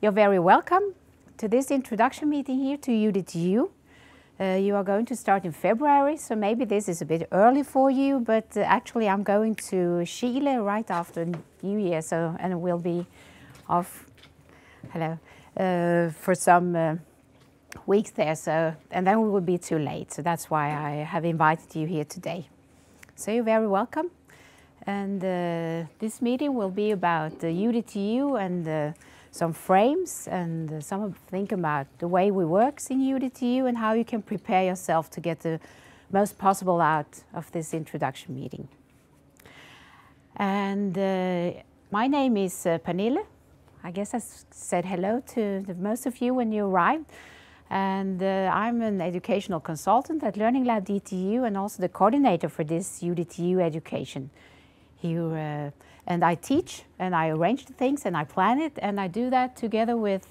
You're very welcome to this introduction meeting here to UDTU. You are going to start in February, so maybe this is a bit early for you, but actually I'm going to Chile right after New Year, and we'll be off for some weeks there, and then we will be too late, so that's why I have invited you here today. So you're very welcome, and this meeting will be about the UDTU and some frames and think about the way we work in UDTU and how you can prepare yourself to get the most possible out of this introduction meeting. And my name is Pernille. I guess I said hello to most of you when you arrived. And I'm an educational consultant at Learning Lab DTU and also the coordinator for this UDTU education here. And I teach and I arrange the things and I plan it, and I do that together with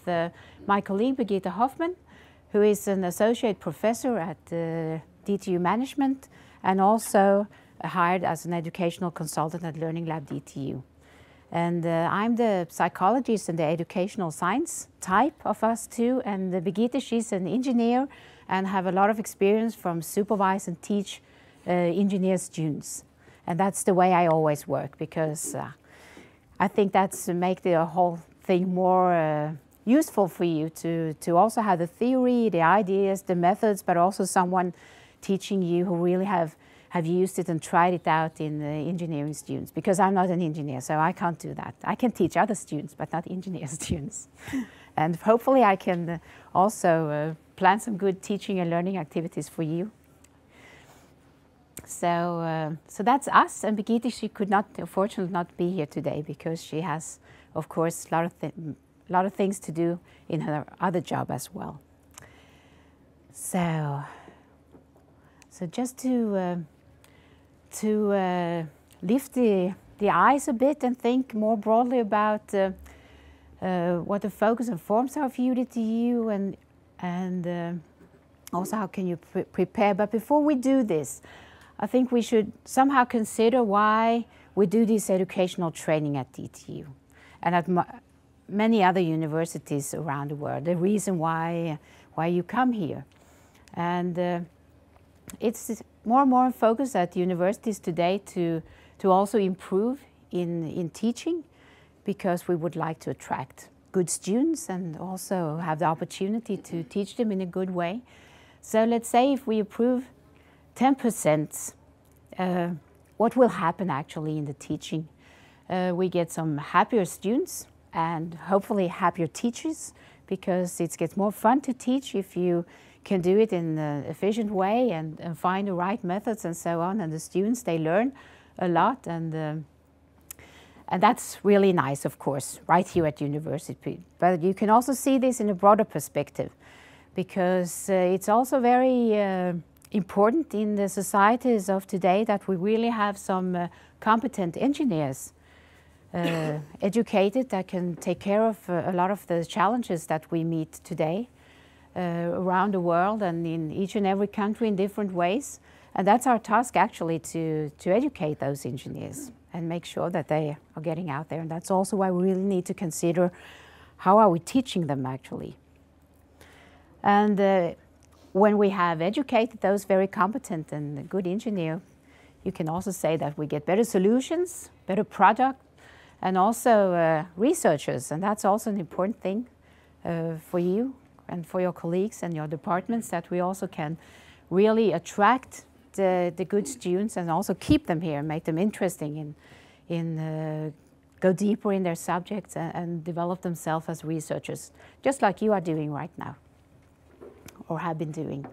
my colleague Birgitte Hoffmann, who is an associate professor at DTU Management and also hired as an educational consultant at Learning Lab DTU. And I'm the psychologist and the educational science type of us too, and Birgitte, she's an engineer and have a lot of experience from supervise and teach engineer students. And that's the way I always work, because I think that's to make the whole thing more useful for you to also have the theory, the ideas, the methods, but also someone teaching you who really have used it and tried it out in the engineering students. Because I'm not an engineer, so I can't do that. I can teach other students, but not engineer students. And hopefully I can also plan some good teaching and learning activities for you. So that's us, and Birgitte, she could not, unfortunately, not be here today because she has, of course, a lot of things to do in her other job as well. So just to lift the eyes a bit and think more broadly about what the focus and forms are of UDTU and also how can you prepare. But before we do this, I think we should somehow consider why we do this educational training at DTU and at many other universities around the world, the reason why you come here. And it's more and more in focus at universities today to also improve in teaching, because we would like to attract good students and also have the opportunity to teach them in a good way. So let's say if we approve 10%, what will happen actually in the teaching? We get some happier students and hopefully happier teachers, because it gets more fun to teach if you can do it in an efficient way and find the right methods and so on. And the students, they learn a lot, and that's really nice, of course, right here at university. But you can also see this in a broader perspective, because it's also very important in the societies of today that we really have some competent engineers educated that can take care of a lot of the challenges that we meet today around the world and in each and every country in different ways. And that's our task actually, to educate those engineers and make sure that they are getting out there. And that's also why we really need to consider how are we teaching them actually. And when we have educated those very competent and good engineers, you can also say that we get better solutions, better product, and also researchers. And that's also an important thing for you and for your colleagues and your departments, that we also can really attract the good students and also keep them here and make them interesting in go deeper in their subjects and develop themselves as researchers, just like you are doing right now, or have been doing.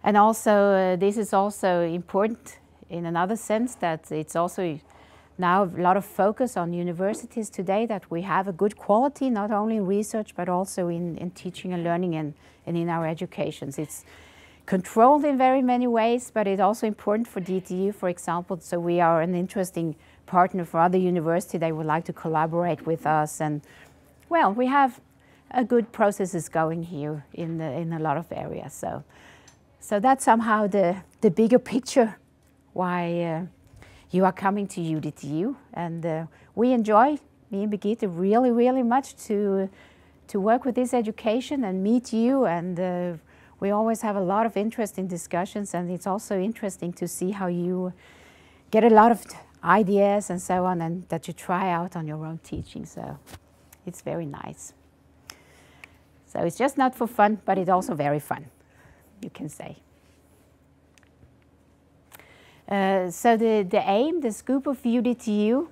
And also this is also important in another sense, that it's also now a lot of focus on universities today, that we have a good quality, not only in research, but also in teaching and learning and in our educations. It's controlled in very many ways, but it's also important for DTU, for example, so we are an interesting partner for other universities. They would like to collaborate with us, and well, we have a good processes going here in a lot of areas. So that's somehow the bigger picture why you are coming to UDTU, and we enjoy, me and Birgitte, really much to to work with this education and meet you, and we always have a lot of interesting discussions, and it's also interesting to see how you get a lot of ideas and so on, and that you try out on your own teaching. So it's very nice. So it's just not for fun, but it's also very fun, you can say. So the aim, the scope of UDTU,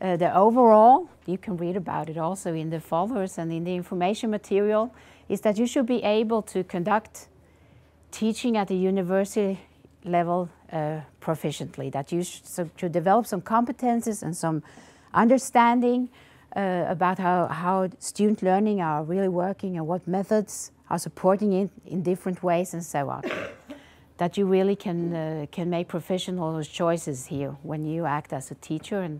the overall, you can read about it also in the folders and in the information material, is that you should be able to conduct teaching at the university level proficiently, that you should develop some competences and some understanding about how student learning are really working and what methods are supporting it in different ways and so on. That you really can make professional choices here when you act as a teacher.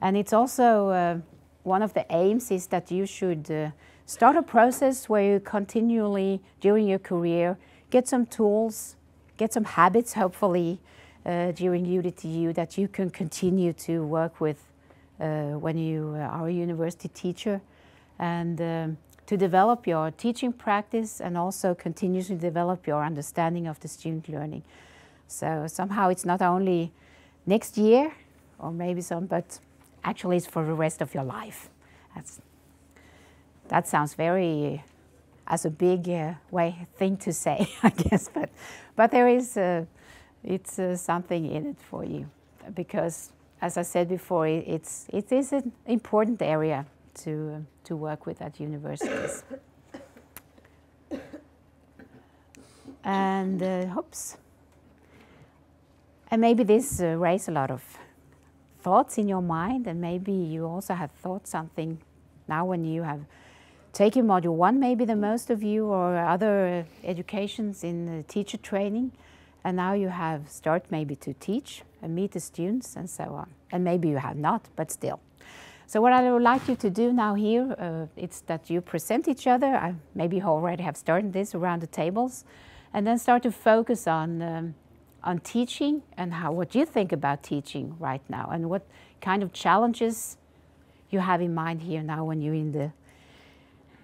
And it's also one of the aims is that you should start a process where you continually, during your career, get some tools, get some habits, hopefully, during UDTU that you can continue to work with when you are a university teacher, and to develop your teaching practice and also continuously develop your understanding of the student learning. So somehow it's not only next year or maybe some, but actually it's for the rest of your life. That sounds very as a big thing to say, I guess, but there is it's something in it for you, because as I said before, it is an important area to work with at universities. And and maybe this raised a lot of thoughts in your mind, and maybe you also have thought something now when you have taken Module 1, maybe the most of you, or other educations in teacher training, and now you have started maybe to teach and meet the students and so on. And maybe you have not, but still. So what I would like you to do now here, it's that you present each other. Maybe you already have started this around the tables, and then start to focus on teaching and what you think about teaching right now, and what kind of challenges you have in mind here now when you're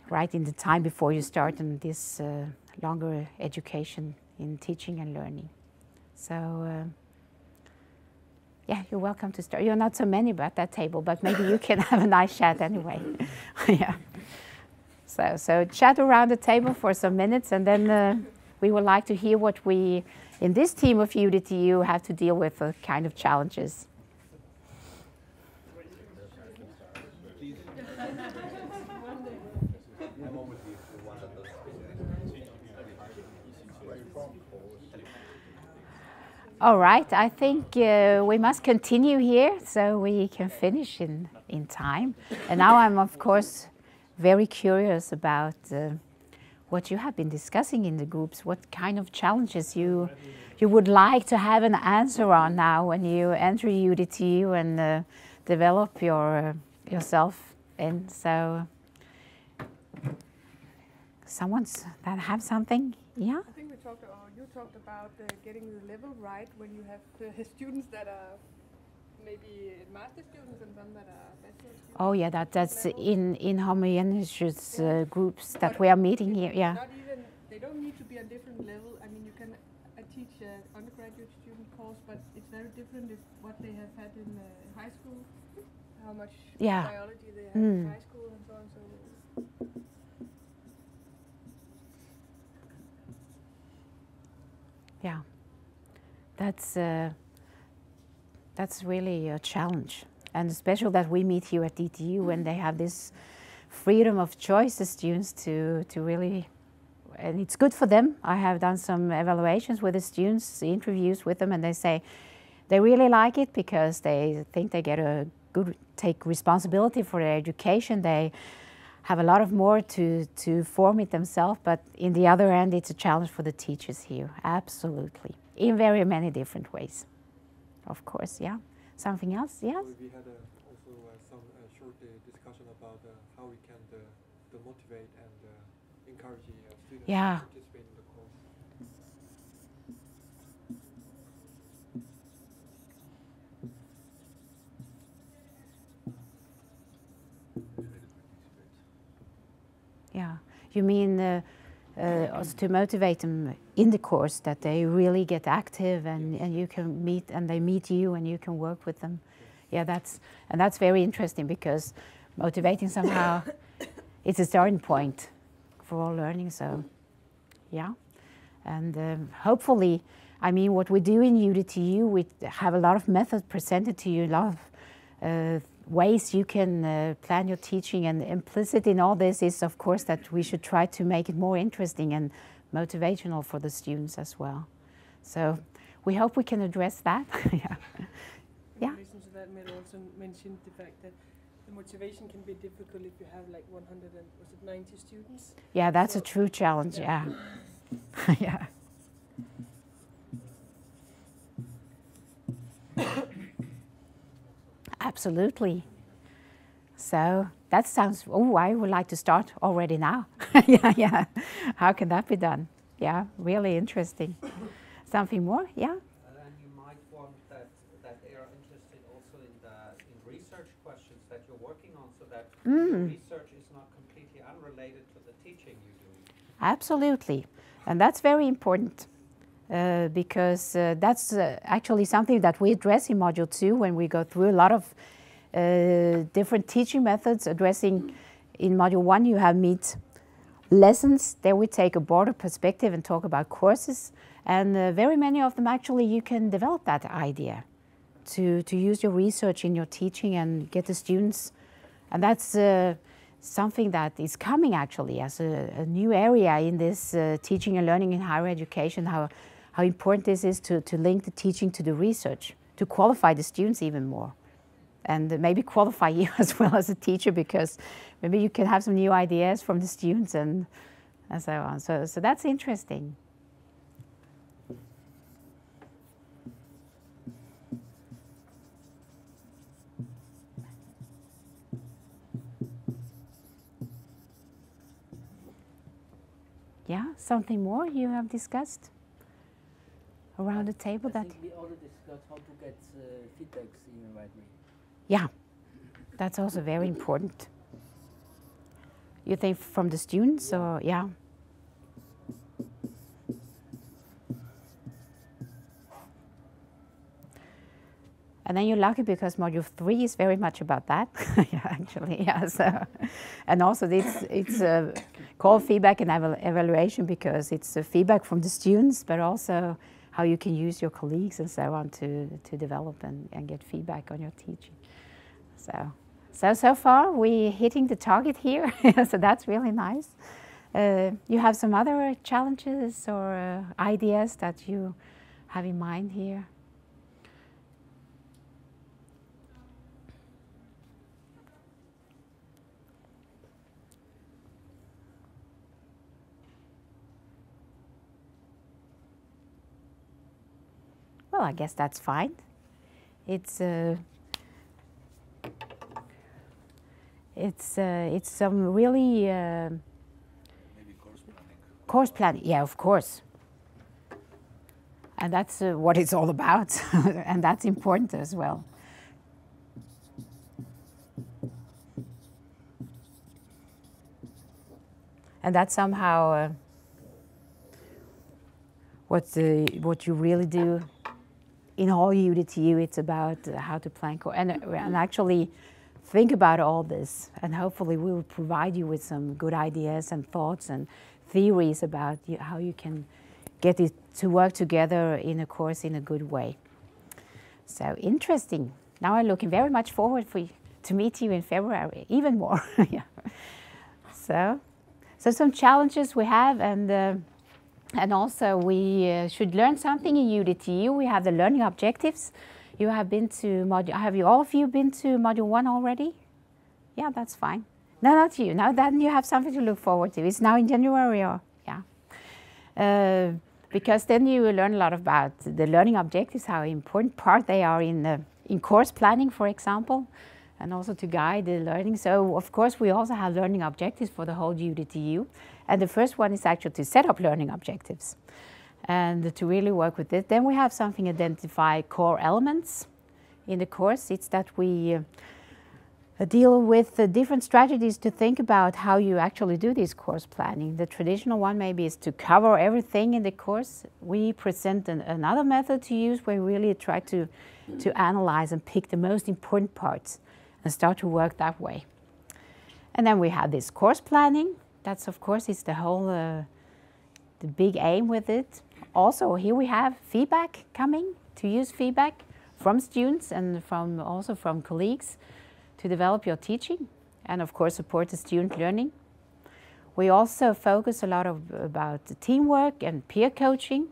right in the time before you start in this longer education in teaching and learning. So yeah, you're welcome to start. You're not so many at that table, but maybe you can have a nice chat anyway. Yeah. So chat around the table for some minutes, and then we would like to hear what we, in this team of UDTU, have to deal with, kind of challenges. All right, I think we must continue here so we can finish in time. And now I'm, of course, very curious about what you have been discussing in the groups, what kind of challenges you would like to have an answer on now when you enter UDTU and develop yourself. And so, someone's that have something? Yeah? I think you talked about getting the level right when you have students that are maybe master students and some that are bachelor students. Oh yeah, that's in homogeneous groups that we are meeting here. Yeah. Not even, they don't need to be on different level. I mean, you can teach an undergraduate student course, but it's very different if what they have had in high school, how much biology they have in high school, and so on. So. Yeah, that's really a challenge, and especially that we meet here at DTU when they have this freedom of choice, the students, to really, and it's good for them. I have done some evaluations with the students, interviews with them, and they say they really like it because they think they get take responsibility for their education. They have a lot of more to form it themselves, but in the other end, it's a challenge for the teachers here, absolutely, in very many different ways, of course, yeah. Something else, yes? We had also some short discussion about how we can motivate and encourage students to participate in the course. You mean also to motivate them in the course, that they really get active and you can meet, and they meet you and you can work with them. Yeah, that's very interesting, because motivating somehow, it's a starting point for all learning. So, yeah, and hopefully, I mean, what we do in UDTU, we have a lot of methods presented to you, a lot of ways you can plan your teaching, and implicit in all this is, of course, that we should try to make it more interesting and motivational for the students as well. So we hope we can address that. Yeah. In relation to that, Mel also mentioned the fact that the motivation can be difficult if you have like 190 students. Yeah, that's a true challenge. Yeah. Yeah. Absolutely. So that sounds, oh, I would like to start already now. Yeah, yeah. How can that be done? Yeah, really interesting. Something more? Yeah? And you might want that they are interested also in research questions that you're working on, so that your research is not completely unrelated to the teaching you do. Absolutely. And that's very important. Because that's actually something that we address in Module 2 when we go through a lot of different teaching methods addressing. In Module 1 you have meet lessons. There we take a broader perspective and talk about courses, and very many of them actually you can develop that idea to use your research in your teaching and get the students, and that's something that is coming actually as a new area in this teaching and learning in higher education, how important this is to link the teaching to the research, to qualify the students even more, and maybe qualify you as well as a teacher, because maybe you can have some new ideas from the students and so on. So that's interesting. Yeah, something more you have discussed around the table? I think we already discussed how to get feedbacks in the right way. Yeah, that's also very important. You think from the students, or yeah? And then you're lucky because Module 3 is very much about that. Yeah, actually, yeah. So, and also it's called feedback and evaluation, because it's feedback from the students, but also how you can use your colleagues and so on to develop and get feedback on your teaching. So far we're hitting the target here, so that's really nice. You have some other challenges or ideas that you have in mind here? Well, I guess that's fine. It's some really maybe course planning. Course planning, yeah, of course. And that's what it's all about, and that's important as well. And that's somehow what you really do in all UDTU. It's about how to plan and actually think about all this, and hopefully we will provide you with some good ideas and thoughts and theories about how you can get it to work together in a course in a good way. So interesting. Now I'm looking very much forward to meet you in February, even more. Yeah. So some challenges we have, and also we should learn something in UDTU. We have the learning objectives. You have been to all of you been to Module 1 already? Yeah, that's fine. No, not you. Now then you have something to look forward to. It's now in January, or yeah. Because then you will learn a lot about the learning objectives, how important part they are in course planning, for example, and also to guide the learning. So of course we also have learning objectives for the whole UDTU. And the first one is actually to set up learning objectives and to really work with it. Then we have something identify core elements in the course. It's that we deal with different strategies to think about how you actually do this course planning. The traditional one maybe is to cover everything in the course. We present another method to use where we really try to analyze and pick the most important parts and start to work that way. And then we have this course planning. That's of course is the whole, the big aim with it. Also here we have feedback coming, to use feedback from students and also from colleagues to develop your teaching and of course support the student learning. We also focus a lot about the teamwork and peer coaching.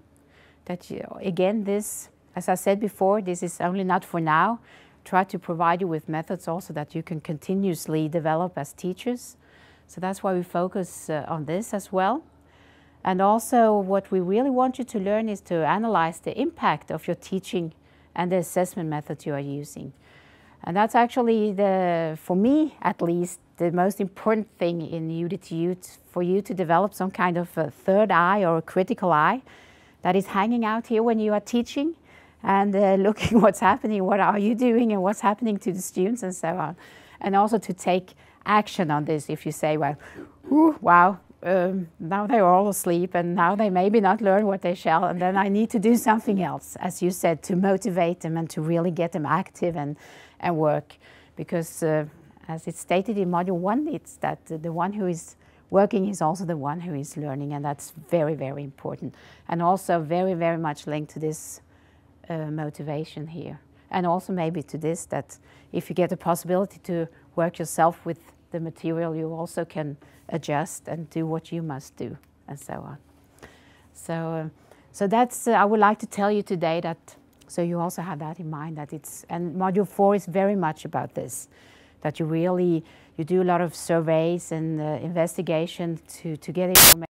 That again, this, as I said before, this is only not for now. Try to provide you with methods also that you can continuously develop as teachers. So that's why we focus on this as well. And also what we really want you to learn is to analyze the impact of your teaching and the assessment methods you are using. And that's actually, for me at least, the most important thing in UDTU, for you to develop some kind of a third eye or a critical eye that is hanging out here when you are teaching and looking what's happening, what are you doing and what's happening to the students and so on. And also to take action on this if you say, well, wow, now they're all asleep and now they maybe not learn what they shall, and then I need to do something else, as you said, to motivate them and to really get them active and work. Because as it's stated in Module 1, it's that the one who is working is also the one who is learning, and that's very, very important. And also very, very much linked to this motivation here. And also maybe to this, that if you get the possibility to work yourself with the material, you also can adjust and do what you must do, and so on. So that's, I would like to tell you today that, so you also have that in mind, that it's, and Module 4 is very much about this, that you do a lot of surveys and investigation to get information.